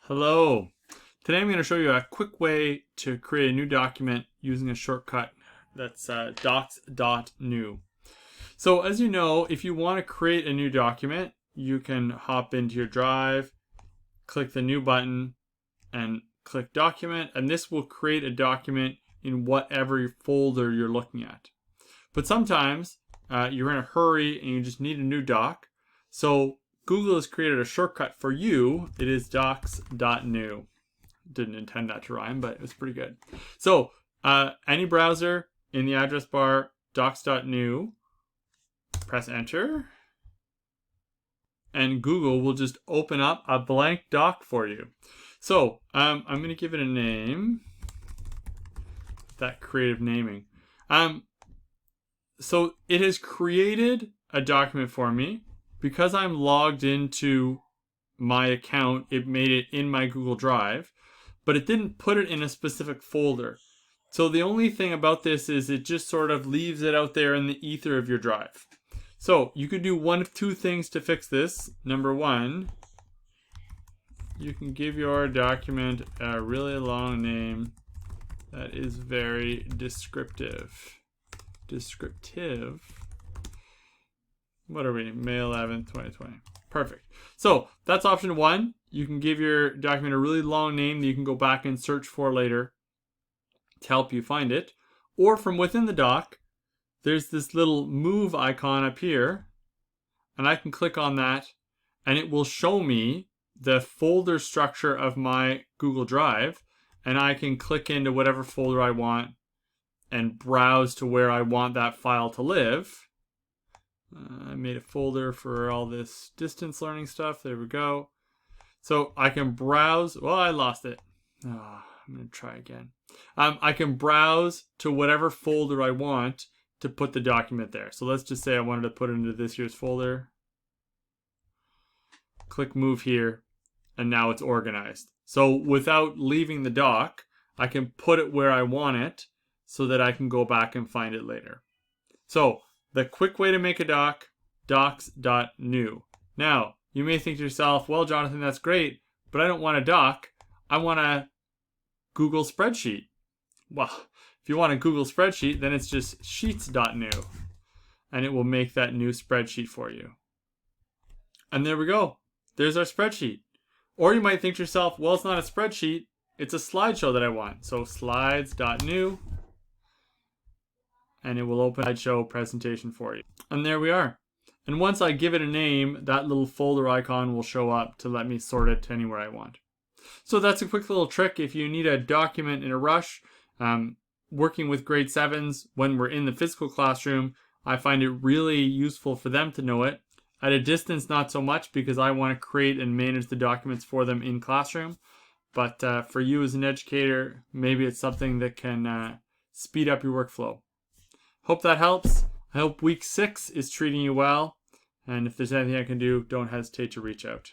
Hello. Today I'm going to show you a quick way to create a new document using a shortcut that's docs.new. So as you know, if you want to create a new document, you can hop into your drive, click the new button, and click document, and this will create a document in whatever folder you're looking at. But sometimes you're in a hurry and you just need a new doc. So Google has created a shortcut for you. It is docs.new. Didn't intend that to rhyme, but it was pretty good. So any browser, in the address bar, docs.new, press enter, and Google will just open up a blank doc for you. So I'm going to give it a name. That creative naming. So it has created a document for me. Because I'm logged into my account, it made it in my Google Drive, but it didn't put it in a specific folder. So the only thing about this is it just sort of leaves it out there in the ether of your drive. So you could do one of two things to fix this. Number one, you can give your document a really long name that is very descriptive. What are we? May 11th, 2020. Perfect. So that's option one. You can give your document a really long name that you can go back and search for later to help you find it. Or from within the doc, there's this little move icon up here, and I can click on that, and it will show me the folder structure of my Google Drive, and I can click into whatever folder I want and browse to where I want that file to live. I made a folder for all this distance learning stuff. There we go. So I can browse. Well, I lost it. I'm going to try again. I can browse to whatever folder I want to put the document there. So let's just say I wanted to put it into this year's folder. Click move here, and now it's organized. So without leaving the doc, I can put it where I want it so that I can go back and find it later. So the quick way to make a doc, docs.new. Now, you may think to yourself, well, Jonathan, that's great, but I don't want a doc. I want a Google spreadsheet. Well, if you want a Google spreadsheet, then it's just sheets.new, and it will make that new spreadsheet for you. And there we go. There's our spreadsheet. Or you might think to yourself, well, it's not a spreadsheet. It's a slideshow that I want. So slides.new. And it will open a slideshow presentation for you. And there we are. And once I give it a name, that little folder icon will show up to let me sort it to anywhere I want. So that's a quick little trick if you need a document in a rush. Working with grade 7s when we're in the physical classroom, I find it really useful for them to know it. At a distance, not so much, because I want to create and manage the documents for them in classroom. But for you as an educator, maybe it's something that can speed up your workflow. Hope that helps. I hope week 6 is treating you well. And if there's anything I can do, don't hesitate to reach out.